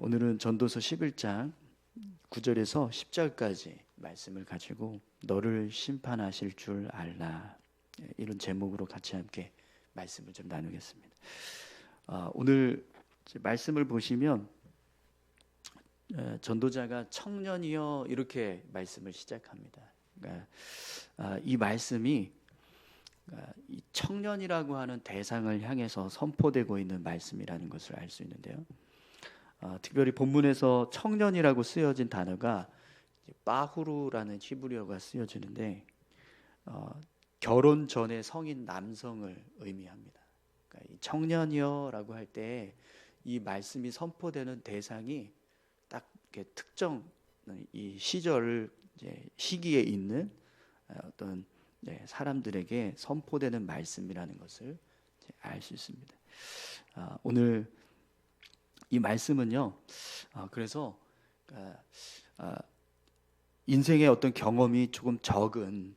오늘은 전도서 11장 9절에서 10절까지 말씀을 가지고 너를 심판하실 줄 알라, 이런 제목으로 같이 함께 말씀을 좀 나누겠습니다. 오늘 말씀을 보시면 전도자가 청년이여 이렇게 말씀을 시작합니다. 그러니까 이 말씀이 이 청년이라고 하는 대상을 향해서 선포되고 있는 말씀이라는 것을 알 수 있는데요. 특별히 본문에서 청년이라고 쓰여진 단어가 빠후루라는 히브리어가 쓰여지는데 결혼 전에 성인 남성을 의미합니다. 그러니까 이 청년이여라고 할 때 이 말씀이 선포되는 대상이 딱 이렇게 특정 이 시절을 시기에 있는 어떤 사람들에게 선포되는 말씀이라는 것을 알 수 있습니다. 오늘 이 말씀은요, 그래서 인생의 어떤 경험이 조금 적은,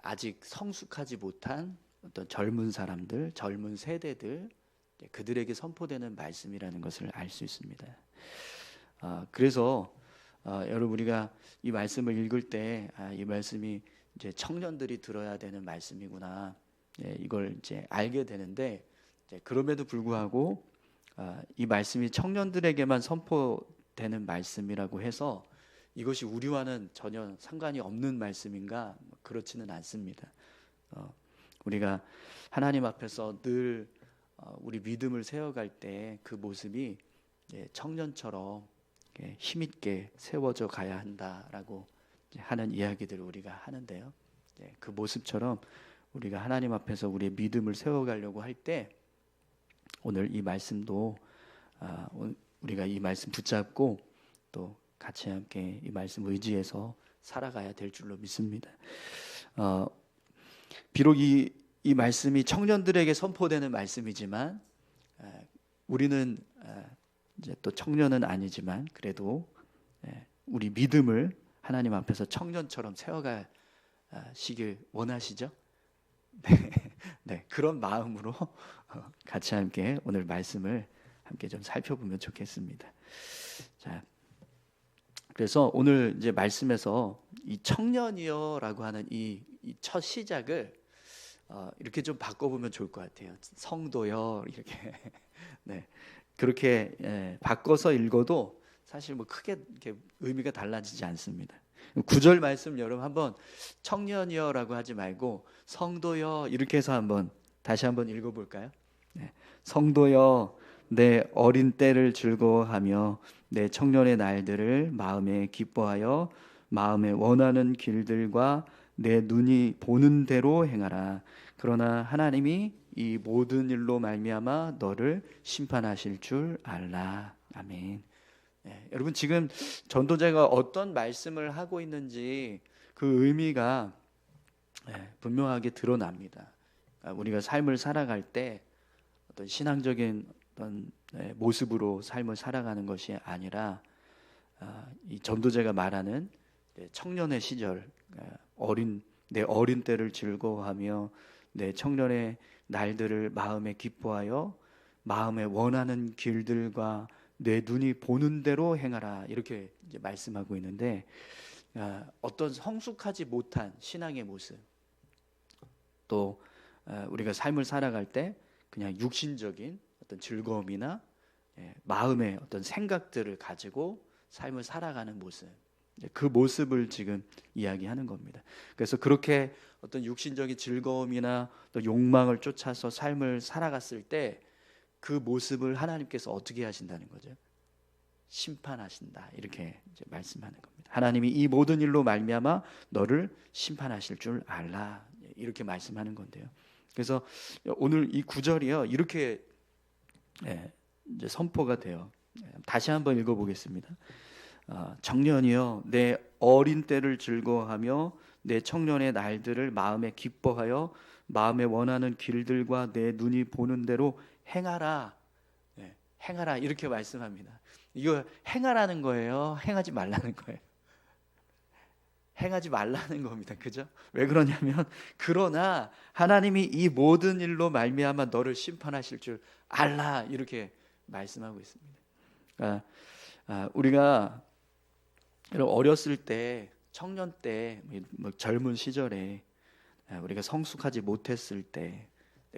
아직 성숙하지 못한 어떤 젊은 사람들, 젊은 세대들, 그들에게 선포되는 말씀이라는 것을 알 수 있습니다. 그래서 여러분, 우리가 이 말씀을 읽을 때 이 말씀이 이제 청년들이 들어야 되는 말씀이구나, 이걸 이제 알게 되는데, 그럼에도 불구하고 이 말씀이 청년들에게만 선포되는 말씀이라고 해서 이것이 우리와는 전혀 상관이 없는 말씀인가? 그렇지는 않습니다. 우리가 하나님 앞에서 늘 우리 믿음을 세워갈 때 그 모습이 청년처럼 힘있게 세워져 가야 한다라고 하는 이야기들을 우리가 하는데요. 그 모습처럼 우리가 하나님 앞에서 우리의 믿음을 세워가려고 할 때 오늘 이 말씀도 우리가 이 말씀 붙잡고 또 같이 함께 이 말씀 의지해서 살아가야 될 줄로 믿습니다. 비록 이 말씀이 청년들에게 선포되는 말씀이지만 우리는 이제 또 청년은 아니지만 그래도 우리 믿음을 하나님 앞에서 청년처럼 세워가시길 원하시죠? 네, 그런 마음으로 같이 함께 오늘 말씀을 함께 좀 살펴보면 좋겠습니다. 자, 그래서 오늘 이제 말씀에서 이 청년이여라고 하는 이 첫 시작을 이렇게 좀 바꿔보면 좋을 것 같아요. 성도여, 이렇게 네, 그렇게 바꿔서 읽어도 사실 뭐 크게 이렇게 의미가 달라지지 않습니다. 9절 말씀 여러분 한번 청년이여라고 하지 말고 성도여 이렇게 해서 다시 한번 읽어볼까요? 성도여, 내 어린 때를 즐거워하며 내 청년의 날들을 마음에 기뻐하여 마음에 원하는 길들과 내 눈이 보는 대로 행하라. 그러나 하나님이 이 모든 일로 말미암아 너를 심판하실 줄 알라. 아멘. 여러분, 지금 전도자가 어떤 말씀을 하고 있는지 그 의미가 분명하게 드러납니다. 우리가 삶을 살아갈 때 어떤 신앙적인 어떤 모습으로 삶을 살아가는 것이 아니라 이 전도자가 말하는 청년의 시절, 내 어린 때를 즐거워하며 내 청년의 날들을 마음에 기뻐하여 마음에 원하는 길들과 내 눈이 보는 대로 행하라, 이렇게 이제 말씀하고 있는데, 어떤 성숙하지 못한 신앙의 모습, 또 우리가 삶을 살아갈 때 그냥 육신적인 어떤 즐거움이나 마음의 어떤 생각들을 가지고 삶을 살아가는 모습, 그 모습을 지금 이야기하는 겁니다. 그래서 그렇게 어떤 육신적인 즐거움이나 또 욕망을 쫓아서 삶을 살아갔을 때 그 모습을 하나님께서 어떻게 하신다는 거죠? 심판하신다, 이렇게 이제 말씀하는 겁니다. 하나님이 이 모든 일로 말미암아 너를 심판하실 줄 알라, 이렇게 말씀하는 건데요. 그래서 오늘 이 9절이요, 이렇게 이제 선포가 돼요. 다시 한번 읽어보겠습니다. 청년이여, 내 어린 때를 즐거워하며 내 청년의 날들을 마음에 기뻐하여 마음에 원하는 길들과 내 눈이 보는 대로 행하라. 행하라, 이렇게 말씀합니다. 이거 행하라는 거예요? 행하지 말라는 거예요? 행하지 말라는 겁니다. 그죠? 왜 그러냐면, 그러나 하나님이 이 모든 일로 말미암아 너를 심판하실 줄 알라, 이렇게 말씀하고 있습니다. 우리가 어렸을 때, 청년 때, 뭐 젊은 시절에 우리가 성숙하지 못했을 때,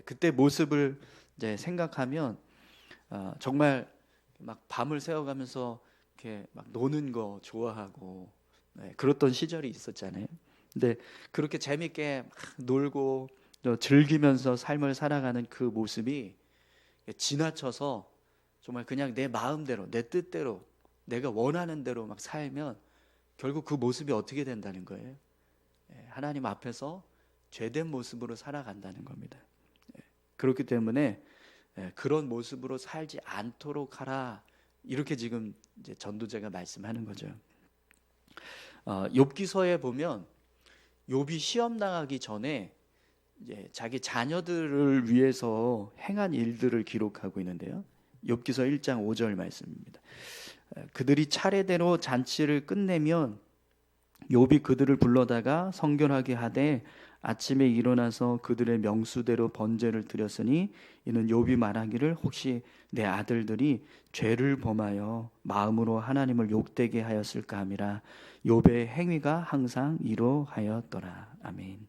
그때 모습을 이제 생각하면 정말 막 밤을 새워가면서 이렇게 막 노는 거 좋아하고 그랬던 시절이 있었잖아요. 근데 그렇게 재밌게 막 놀고 또 즐기면서 삶을 살아가는 그 모습이 지나쳐서 정말 그냥 내 마음대로, 내 뜻대로, 내가 원하는 대로 막 살면 결국 그 모습이 어떻게 된다는 거예요? 하나님 앞에서 죄된 모습으로 살아간다는 겁니다. 그렇기 때문에 그런 모습으로 살지 않도록 하라, 이렇게 지금 이제 전도자가 말씀하는 거죠. 욥기서에 보면 욥이 시험 당하기 전에 이제 자기 자녀들을 위해서 행한 일들을 기록하고 있는데요. 욥기서 1장 5절 말씀입니다. 그들이 차례대로 잔치를 끝내면 욥이 그들을 불러다가 성결하게 하되 아침에 일어나서 그들의 명수대로 번제를 드렸으니 이는 욥이 말하기를 혹시 내 아들들이 죄를 범하여 마음으로 하나님을 욕되게 하였을까 함이라. 욥의 행위가 항상 이러하였더라. 아멘.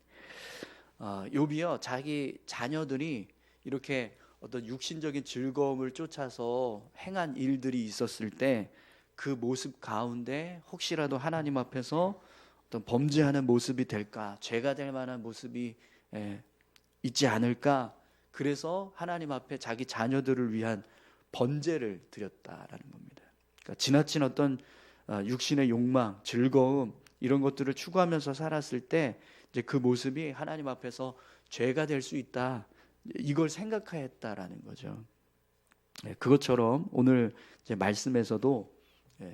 욥이요, 자기 자녀들이 이렇게 어떤 육신적인 즐거움을 쫓아서 행한 일들이 있었을 때 그 모습 가운데 혹시라도 하나님 앞에서 어떤 범죄하는 모습이 될까, 죄가 될 만한 모습이 있지 않을까, 그래서 하나님 앞에 자기 자녀들을 위한 번제를 드렸다라는 겁니다. 그러니까 지나친 어떤 육신의 욕망, 즐거움, 이런 것들을 추구하면서 살았을 때 이제 그 모습이 하나님 앞에서 죄가 될 수 있다, 이걸 생각하였다라는 거죠. 그것처럼 오늘 이제 말씀에서도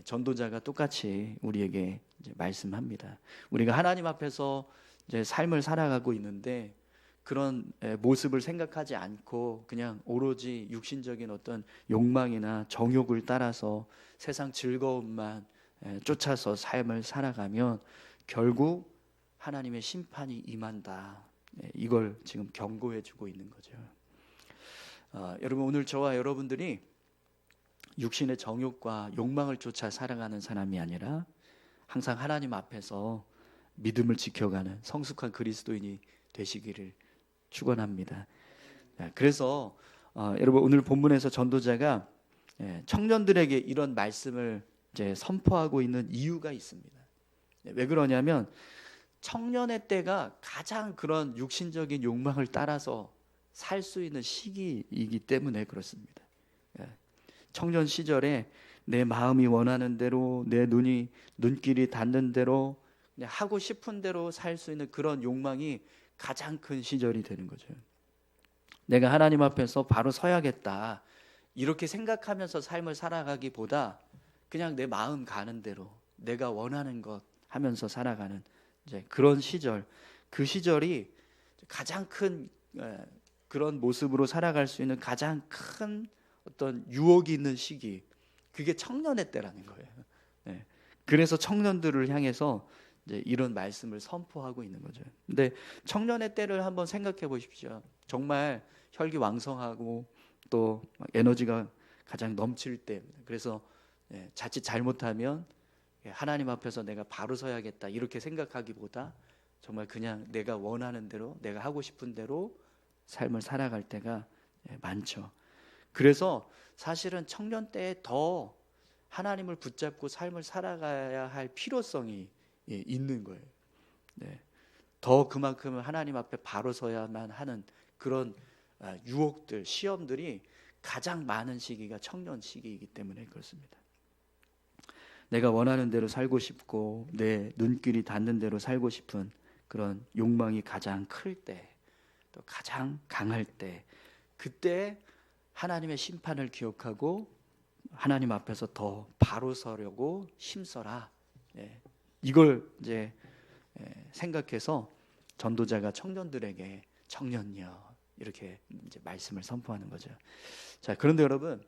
전도자가 똑같이 우리에게 이제 말씀합니다. 우리가 하나님 앞에서 이제 삶을 살아가고 있는데 그런 모습을 생각하지 않고 그냥 오로지 육신적인 어떤 욕망이나 정욕을 따라서 세상 즐거움만 쫓아서 삶을 살아가면 결국 하나님의 심판이 임한다. 이걸 지금 경고해 주고 있는 거죠. 여러분, 오늘 저와 여러분들이 육신의 정욕과 욕망을 쫓아 살아가는 사람이 아니라 항상 하나님 앞에서 믿음을 지켜가는 성숙한 그리스도인이 되시기를 축원합니다. 그래서 여러분, 오늘 본문에서 전도자가 청년들에게 이런 말씀을 이제 선포하고 있는 이유가 있습니다. 왜 그러냐면 청년의 때가 가장 그런 육신적인 욕망을 따라서 살 수 있는 시기이기 때문에 그렇습니다. 청년 시절에 내 마음이 원하는 대로, 내 눈길이 닿는 대로, 그냥 하고 싶은 대로 살 수 있는 그런 욕망이 가장 큰 시절이 되는 거죠. 내가 하나님 앞에서 바로 서야겠다, 이렇게 생각하면서 삶을 살아가기보다 그냥 내 마음 가는 대로 내가 원하는 것 하면서 살아가는 이제 그런 시절, 그 시절이 가장 큰 그런 모습으로 살아갈 수 있는 가장 큰 어떤 유혹이 있는 시기, 그게 청년의 때라는 거예요. 그래서 청년들을 향해서 이제 이런 말씀을 선포하고 있는 거죠. 근데 청년의 때를 한번 생각해 보십시오. 정말 혈기왕성하고 또 에너지가 가장 넘칠 때, 그래서 자칫 잘못하면 하나님 앞에서 내가 바로 서야겠다, 이렇게 생각하기보다 정말 그냥 내가 원하는 대로, 내가 하고 싶은 대로 삶을 살아갈 때가 많죠. 그래서 사실은 청년 때에 더 하나님을 붙잡고 삶을 살아가야 할 필요성이 있는 거예요. 더 그만큼 하나님 앞에 바로 서야만 하는 그런 유혹들, 시험들이 가장 많은 시기가 청년 시기이기 때문에 그렇습니다. 내가 원하는 대로 살고 싶고 내 눈길이 닿는 대로 살고 싶은 그런 욕망이 가장 클 때, 또 가장 강할 때, 그때 하나님의 심판을 기억하고 하나님 앞에서 더 바로 서려고 힘써라. 이걸 이제 생각해서 전도자가 청년들에게 청년여, 이렇게 이제 말씀을 선포하는 거죠. 자, 그런데 여러분,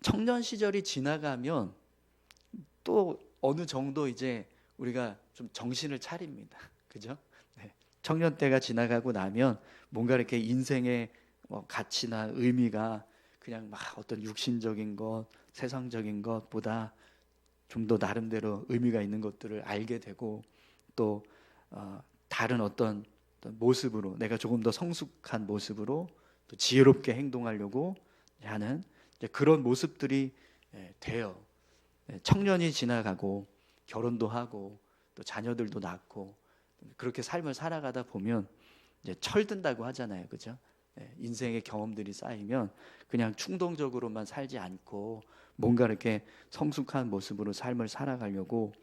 청년 시절이 지나가면 또 어느 정도 이제 우리가 좀 정신을 차립니다. 그죠? 청년 때가 지나가고 나면 뭔가 이렇게 인생의 가치나 의미가 그냥 막 어떤 육신적인 것, 세상적인 것보다 좀 더 나름대로 의미가 있는 것들을 알게 되고 또 다른 어떤 모습으로 내가 조금 더 성숙한 모습으로 또 지혜롭게 행동하려고 하는 그런 모습들이 돼요. 청년이 지나가고 결혼도 하고 또 자녀들도 낳고 그렇게 삶을 살아가다 보면 이제 철든다고 하잖아요, 그죠? 인생의 경험들이 쌓이면 그냥 충동적으로만 살지 않고 뭔가 이렇게 성숙한 모습으로 삶을 살아가려고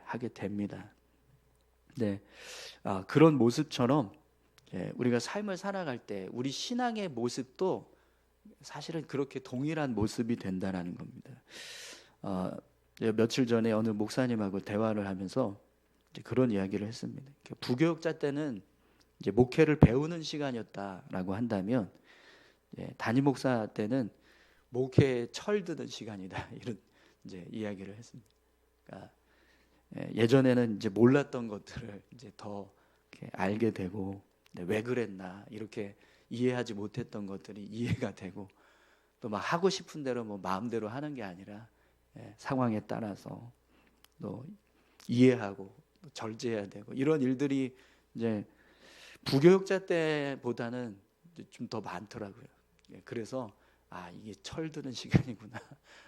하게 됩니다. 네, 그런 모습처럼 우리가 삶을 살아갈 때 우리 신앙의 모습도 사실은 그렇게 동일한 모습이 된다라는 겁니다. 며칠 전에 어느 목사님하고 대화를 하면서 이제 그런 이야기를 했습니다. 부교육자 때는 이제 목회를 배우는 시간이었다라고 한다면 담임 목사 때는 목회에 철드는 시간이다 이런 이제 이야기를 했습니다. 그러니까 예전에는 이제 몰랐던 것들을 이제 더 이렇게 알게 되고 왜 그랬나 이렇게 이해하지 못했던 것들이 이해가 되고 또 막 하고 싶은 대로 뭐 마음대로 하는 게 아니라 상황에 따라서 또 이해하고 또 절제해야 되고 이런 일들이 이제 부교육자 때보다는 좀 더 많더라고요. 그래서 이게 철드는 시간이구나.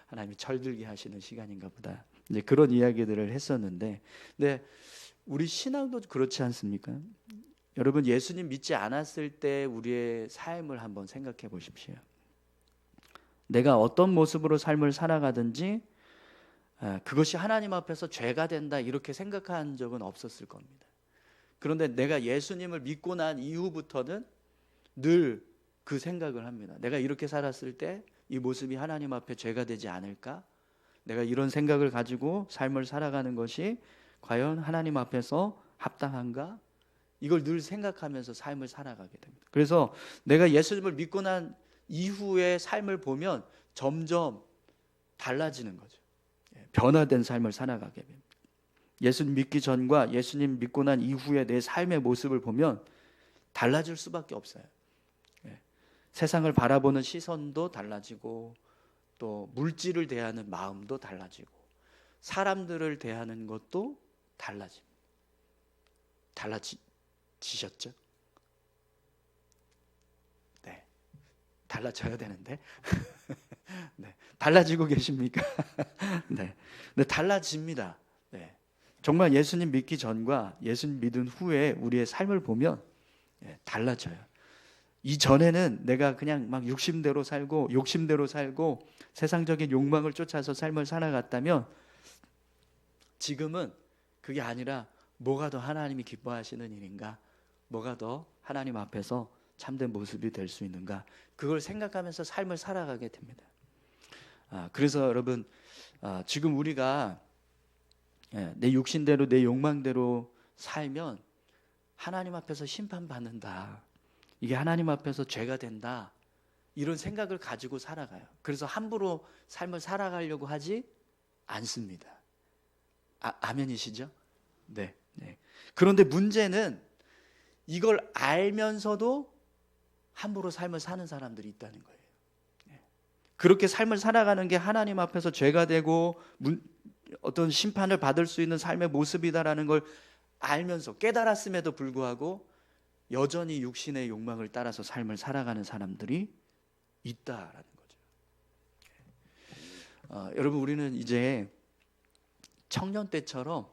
하나님이 철들게 하시는 시간인가 보다. 이제 그런 이야기들을 했었는데, 근데 우리 신앙도 그렇지 않습니까? 여러분 예수님 믿지 않았을 때 우리의 삶을 한번 생각해 보십시오. 내가 어떤 모습으로 삶을 살아가든지 그것이 하나님 앞에서 죄가 된다 이렇게 생각한 적은 없었을 겁니다. 그런데 내가 예수님을 믿고 난 이후부터는 늘 그 생각을 합니다. 내가 이렇게 살았을 때 이 모습이 하나님 앞에 죄가 되지 않을까? 내가 이런 생각을 가지고 삶을 살아가는 것이 과연 하나님 앞에서 합당한가? 이걸 늘 생각하면서 삶을 살아가게 됩니다. 그래서 내가 예수님을 믿고 난 이후의 삶을 보면 점점 달라지는 거죠. 변화된 삶을 살아가게 됩니다. 예수님 믿기 전과 예수님 믿고 난 이후의 내 삶의 모습을 보면 달라질 수밖에 없어요. 세상을 바라보는 시선도 달라지고 또 물질을 대하는 마음도 달라지고 사람들을 대하는 것도 달라집니다. 달라지셨죠? 네, 달라져야 되는데 네, 달라지고 계십니까? 네, 네, 달라집니다. 네, 정말 예수님 믿기 전과 예수님 믿은 후에 우리의 삶을 보면 달라져요. 이전에는 내가 그냥 막 욕심대로 살고 세상적인 욕망을 쫓아서 삶을 살아갔다면 지금은 그게 아니라 뭐가 더 하나님이 기뻐하시는 일인가? 뭐가 더 하나님 앞에서 참된 모습이 될 수 있는가? 그걸 생각하면서 삶을 살아가게 됩니다. 그래서 여러분 지금 우리가 내 육신대로 내 욕망대로 살면 하나님 앞에서 심판받는다. 이게 하나님 앞에서 죄가 된다. 이런 생각을 가지고 살아가요. 그래서 함부로 삶을 살아가려고 하지 않습니다. 아멘이시죠? 네. 그런데 문제는 이걸 알면서도 함부로 삶을 사는 사람들이 있다는 거예요. 그렇게 삶을 살아가는 게 하나님 앞에서 죄가 되고 어떤 심판을 받을 수 있는 삶의 모습이다라는 걸 알면서 깨달았음에도 불구하고 여전히 육신의 욕망을 따라서 삶을 살아가는 사람들이 있다라는 거죠. 여러분 우리는 이제 청년 때처럼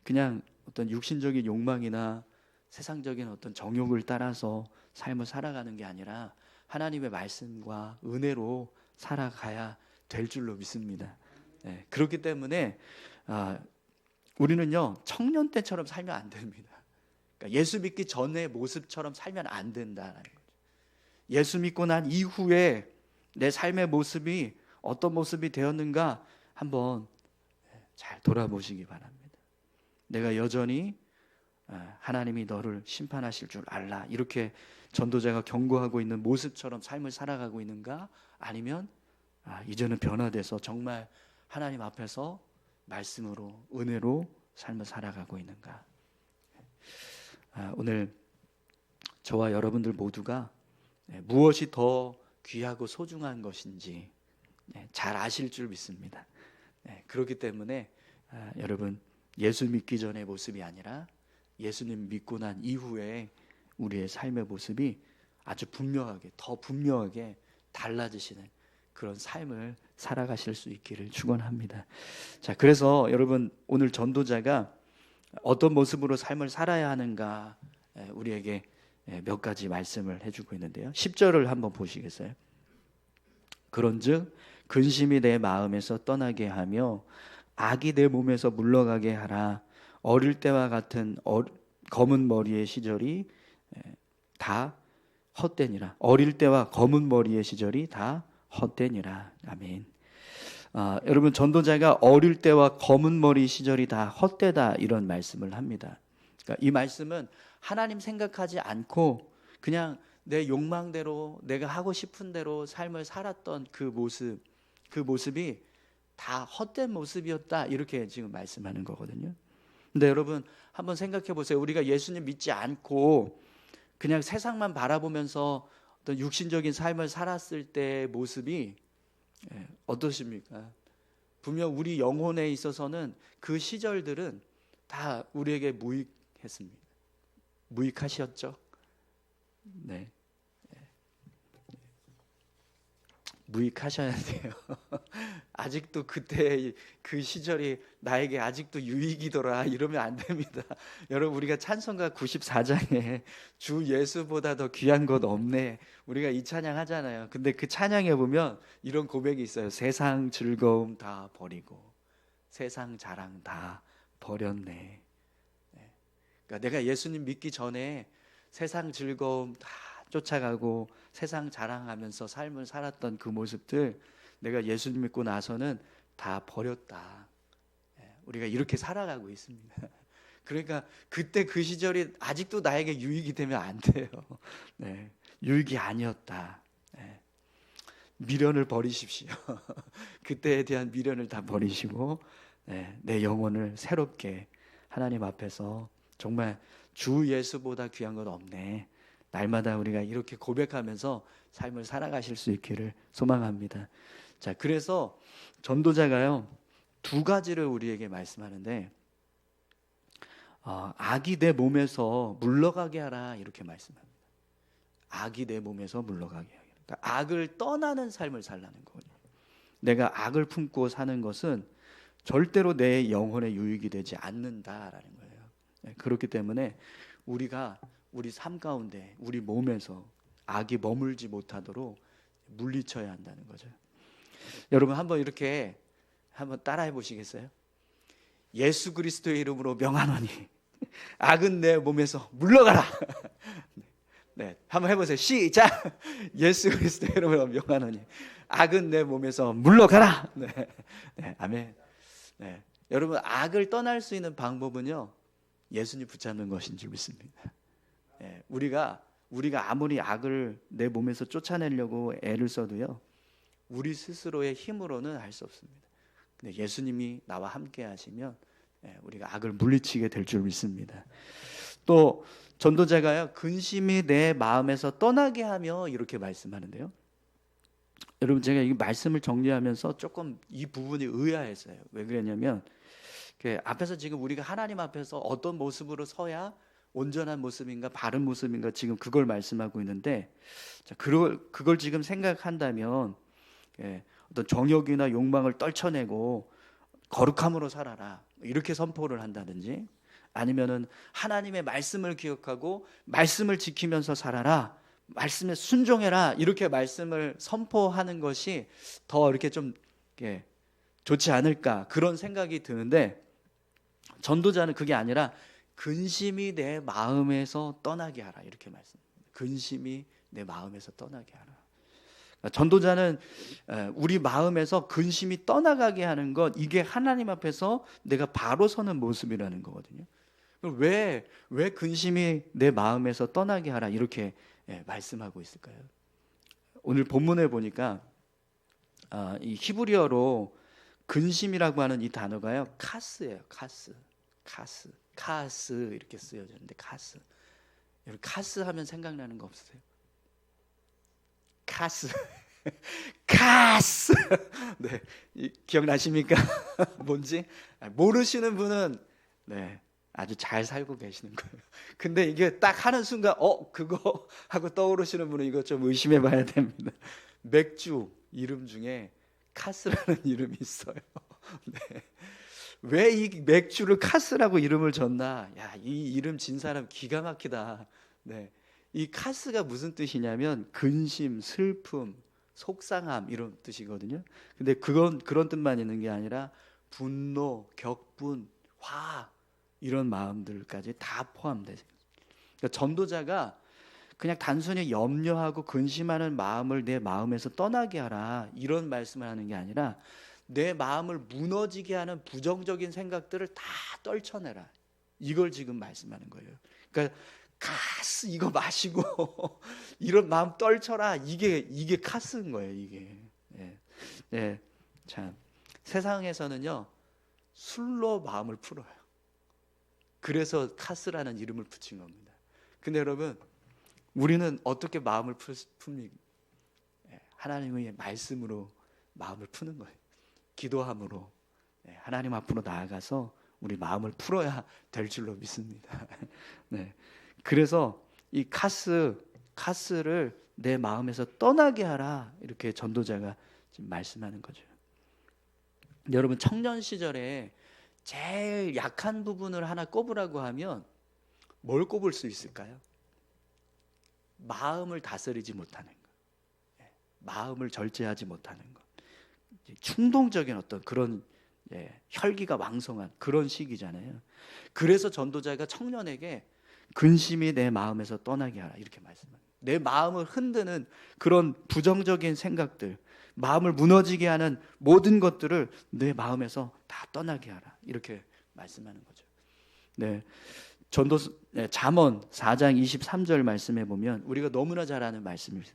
그냥 어떤 육신적인 욕망이나 세상적인 어떤 정욕을 따라서 삶을 살아가는 게 아니라 하나님의 말씀과 은혜로 살아가야 될 줄로 믿습니다. 그렇기 때문에 우리는요 청년 때처럼 살면 안 됩니다. 그러니까 예수 믿기 전의 모습처럼 살면 안 된다는 거죠. 예수 믿고 난 이후에 내 삶의 모습이 어떤 모습이 되었는가 한번 잘 돌아보시기 바랍니다. 내가 여전히 하나님이 너를 심판하실 줄 알라 이렇게 전도자가 경고하고 있는 모습처럼 삶을 살아가고 있는가? 아니면 이제는 변화돼서 정말 하나님 앞에서 말씀으로 은혜로 삶을 살아가고 있는가? 오늘 저와 여러분들 모두가 무엇이 더 귀하고 소중한 것인지 잘 아실 줄 믿습니다. 그렇기 때문에 여러분, 예수 믿기 전의 모습이 아니라 예수님 믿고 난 이후에 우리의 삶의 모습이 아주 분명하게, 더 분명하게 달라지시는 그런 삶을 살아가실 수 있기를 축원합니다. 자, 그래서 여러분, 오늘 전도자가 어떤 모습으로 삶을 살아야 하는가 우리에게 몇 가지 말씀을 해주고 있는데요. 10절을 한번 보시겠어요? 그런즉 근심이 내 마음에서 떠나게 하며 악이 내 몸에서 물러가게 하라. 어릴 때와 같은 검은 머리의 시절이 다 헛되니라. 어릴 때와 검은 머리의 시절이 다 헛되니라. 아멘. 여러분, 전도자가 어릴 때와 검은 머리 시절이 다 헛되다 이런 말씀을 합니다. 그러니까 이 말씀은 하나님 생각하지 않고 그냥 내 욕망대로 내가 하고 싶은 대로 삶을 살았던 그 모습이 다 헛된 모습이었다 이렇게 지금 말씀하는 거거든요. 근데 여러분, 한번 생각해 보세요. 우리가 예수님 믿지 않고 그냥 세상만 바라보면서 어떤 육신적인 삶을 살았을 때의 모습이 어떠십니까? 분명 우리 영혼에 있어서는 그 시절들은 다 우리에게 무익했습니다. 무익하셨죠? 네. 무익하셔야 돼요. 아직도 그때 그 시절이 나에게 아직도 유익이더라 이러면 안 됩니다. 여러분, 우리가 찬송가 94장에 주 예수보다 더 귀한 것 없네, 우리가 이 찬양 하잖아요. 근데 그 찬양에 보면 이런 고백이 있어요. 세상 즐거움 다 버리고 세상 자랑 다 버렸네. 그러니까 내가 예수님 믿기 전에 세상 즐거움 다 쫓아가고 세상 자랑하면서 삶을 살았던 그 모습들, 내가 예수님 믿고 나서는 다 버렸다. 우리가 이렇게 살아가고 있습니다. 그러니까 그때 그 시절이 아직도 나에게 유익이 되면 안 돼요. 유익이 아니었다. 미련을 버리십시오. 그때에 대한 미련을 다 버리시고 내 영혼을 새롭게 하나님 앞에서 정말 주 예수보다 귀한 건 없네, 날마다 우리가 이렇게 고백하면서 삶을 살아가실 수 있기를 소망합니다. 자, 그래서 전도자가요, 두 가지를 우리에게 말씀하는데 악이 내 몸에서 물러가게 하라 이렇게 말씀합니다. 악이 내 몸에서 물러가게 하라. 그러니까 악을 떠나는 삶을 살라는 거예요. 내가 악을 품고 사는 것은 절대로 내 영혼에 유익이 되지 않는다라는 거예요. 그렇기 때문에 우리가 우리 삶 가운데 우리 몸에서 악이 머물지 못하도록 물리쳐야 한다는 거죠. 여러분, 한번 이렇게 한번 따라해 보시겠어요? 예수 그리스도의 이름으로 명하노니 악은 내 몸에서 물러가라. 네, 한번 해보세요. 시작. 예수 그리스도의 이름으로 명하노니 악은 내 몸에서 물러가라. 네, 아멘. 네, 여러분, 악을 떠날 수 있는 방법은요, 예수님 붙잡는 것인 줄 믿습니다. 우리가 아무리 악을 내 몸에서 쫓아내려고 애를 써도요, 우리 스스로의 힘으로는 할 수 없습니다. 근데 예수님이 나와 함께 하시면 우리가 악을 물리치게 될 줄 믿습니다. 또 전도자가요, 근심이 내 마음에서 떠나게 하며 이렇게 말씀하는데요. 여러분, 제가 이 말씀을 정리하면서 조금 이 부분이 의아했어요. 왜 그랬냐면 앞에서 지금 우리가 하나님 앞에서 어떤 모습으로 서야 온전한 모습인가 바른 모습인가 지금 그걸 말씀하고 있는데, 자, 그걸 지금 생각한다면 어떤 정욕이나 욕망을 떨쳐내고 거룩함으로 살아라 이렇게 선포를 한다든지, 아니면은 하나님의 말씀을 기억하고 말씀을 지키면서 살아라, 말씀에 순종해라 이렇게 말씀을 선포하는 것이 더 이렇게 좀 좋지 않을까 그런 생각이 드는데, 전도자는 그게 아니라 근심이 내 마음에서 떠나게 하라 이렇게 말씀합니다. 근심이 내 마음에서 떠나게 하라. 전도자는 우리 마음에서 근심이 떠나가게 하는 것, 이게 하나님 앞에서 내가 바로 서는 모습이라는 거거든요. 왜 근심이 내 마음에서 떠나게 하라 이렇게 말씀하고 있을까요? 오늘 본문에 보니까 이 히브리어로 근심이라고 하는 이 단어가요, 카스예요. 카스 이렇게 쓰여지는데, 카스. 여러분, 카스 하면 생각나는 거 없으세요? 카스. 카스. 네, 기억나십니까? 뭔지 모르시는 분은 네, 아주 잘 살고 계시는 거예요. 근데 이게 딱 하는 순간 그거 하고 떠오르시는 분은 이거 좀 의심해 봐야 됩니다. 맥주 이름 중에 카스라는 이름이 있어요. 네. 왜 이 맥주를 카스라고 이름을 줬나? 야, 이 이름 진 사람 기가 막히다. 네. 이 카스가 무슨 뜻이냐면 근심, 슬픔, 속상함 이런 뜻이거든요. 근데 그런 뜻만 있는 게 아니라 분노, 격분, 화 이런 마음들까지 다 포함돼요. 그러니까 전도자가 그냥 단순히 염려하고 근심하는 마음을 내 마음에서 떠나게 하라 이런 말씀을 하는 게 아니라 내 마음을 무너지게 하는 부정적인 생각들을 다 떨쳐내라. 이걸 지금 말씀하는 거예요. 그러니까 카스 이거 마시고 이런 마음 떨쳐라. 이게 카스인 거예요. 이게. 네. 네. 참 세상에서는요 술로 마음을 풀어요. 그래서 카스라는 이름을 붙인 겁니다. 근데 여러분 우리는 어떻게 마음을 풉니까? 하나님의 말씀으로 마음을 푸는 거예요. 기도함으로 하나님 앞으로 나아가서 우리 마음을 풀어야 될 줄로 믿습니다. 네. 그래서 이 카스를 내 마음에서 떠나게 하라 이렇게 전도자가 지금 말씀하는 거죠. 여러분 청년 시절에 제일 약한 부분을 하나 꼽으라고 하면 뭘 꼽을 수 있을까요? 마음을 다스리지 못하는 것, 마음을 절제하지 못하는 것, 충동적인 어떤 그런 혈기가 왕성한 그런 시기잖아요. 그래서 전도자가 청년에게 근심이 내 마음에서 떠나게 하라 이렇게 말씀합니다. 내 마음을 흔드는 그런 부정적인 생각들, 마음을 무너지게 하는 모든 것들을 내 마음에서 다 떠나게 하라 이렇게 말씀하는 거죠. 네, 잠언 4장 23절 말씀해 보면 우리가 너무나 잘 아는 말씀입니다.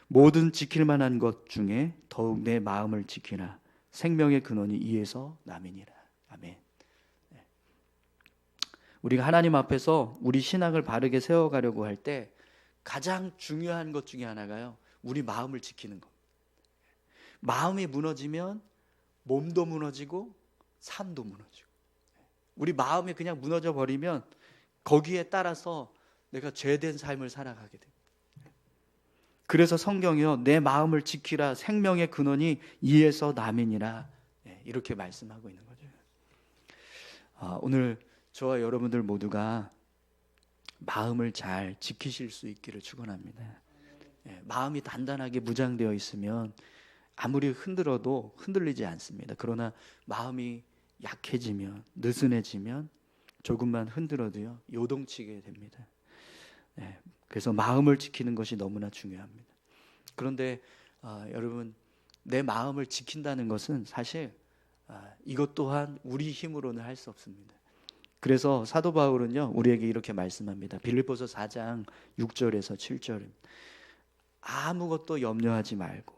모든 지킬 만한 것 중에 더욱 내 마음을 지키라. 생명의 근원이 이에서 남이니라. 아멘. 네. 우리가 하나님 앞에서 우리 신앙을 바르게 세워가려고 할 때 가장 중요한 것 중에 하나가요. 우리 마음을 지키는 것. 마음이 무너지면 몸도 무너지고 삶도 무너지고. 우리 마음이 그냥 무너져 버리면 거기에 따라서 내가 죄된 삶을 살아가게 됩니다. 그래서 성경이요 내 마음을 지키라 생명의 근원이 이에서 남이니라 이렇게 말씀하고 있는 거죠. 오늘 저와 여러분들 모두가 마음을 잘 지키실 수 있기를 축원합니다. 마음이 단단하게 무장되어 있으면 아무리 흔들어도 흔들리지 않습니다. 그러나 마음이 약해지면 느슨해지면 조금만 흔들어도요 요동치게 됩니다. 그래서 마음을 지키는 것이 너무나 중요합니다. 그런데 여러분 내 마음을 지킨다는 것은 사실 이것 또한 우리 힘으로는 할 수 없습니다. 그래서 사도 바울은요 우리에게 이렇게 말씀합니다. 빌립보서 4장 6절에서 7절 아무것도 염려하지 말고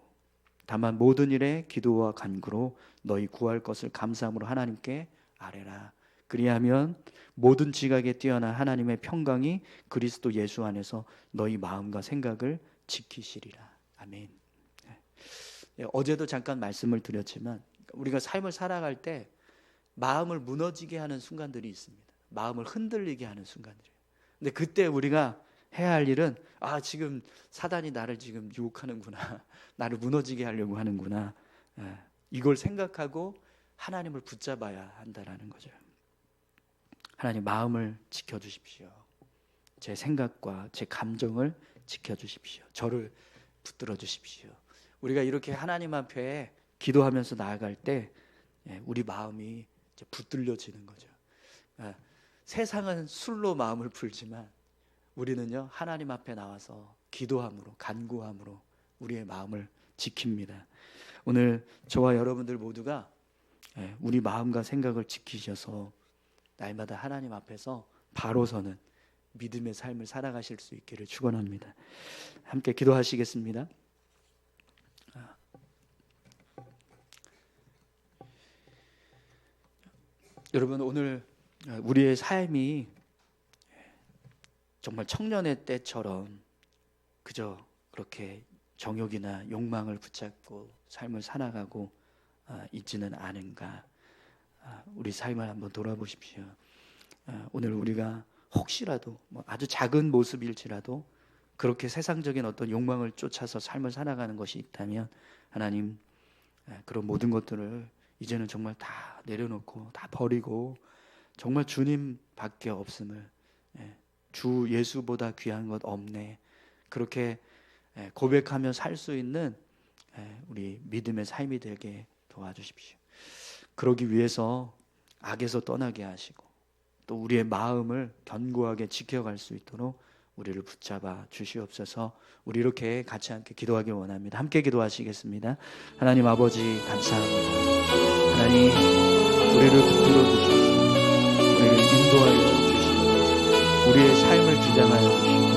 다만 모든 일에 기도와 간구로 너희 구할 것을 감사함으로 하나님께 아뢰라. 그리하면 모든 지각에 뛰어난 하나님의 평강이 그리스도 예수 안에서 너희 마음과 생각을 지키시리라. 아멘. 어제도 잠깐 말씀을 드렸지만 우리가 삶을 살아갈 때 마음을 무너지게 하는 순간들이 있습니다. 마음을 흔들리게 하는 순간들이에요. 근데 그때 우리가 해야 할 일은 지금 사단이 나를 지금 유혹하는구나. 나를 무너지게 하려고 하는구나. 이걸 생각하고 하나님을 붙잡아야 한다라는 거죠. 하나님 마음을 지켜주십시오. 제 생각과 제 감정을 지켜주십시오. 저를 붙들어 주십시오. 우리가 이렇게 하나님 앞에 기도하면서 나아갈 때 우리 마음이 이제 붙들려지는 거죠. 세상은 술로 마음을 풀지만 우리는요 하나님 앞에 나와서 기도함으로 간구함으로 우리의 마음을 지킵니다. 오늘 저와 여러분들 모두가 우리 마음과 생각을 지키셔서 날마다 하나님 앞에서 바로 서는 믿음의 삶을 살아가실 수 있기를 축원합니다. 함께 기도하시겠습니다. 여러분 오늘 우리의 삶이 정말 청년의 때처럼 그저 그렇게 정욕이나 욕망을 붙잡고 삶을 살아가고 있지는 않은가. 우리 삶을 한번 돌아보십시오. 오늘 우리가 혹시라도 아주 작은 모습일지라도 그렇게 세상적인 어떤 욕망을 쫓아서 삶을 살아가는 것이 있다면 하나님, 그런 모든 것들을 이제는 정말 다 내려놓고 다 버리고 정말 주님밖에 없음을, 주 예수보다 귀한 것 없네, 그렇게 고백하며 살 수 있는 우리 믿음의 삶이 되게 도와주십시오. 그러기 위해서 악에서 떠나게 하시고 또 우리의 마음을 견고하게 지켜갈 수 있도록 우리를 붙잡아 주시옵소서. 우리 이렇게 같이 함께 기도하길 원합니다. 함께 기도하시겠습니다. 하나님 아버지 감사합니다. 하나님, 우리를 붙들어 주시고 우리를 인도하여 주시고 우리의 삶을 주장하여 주시고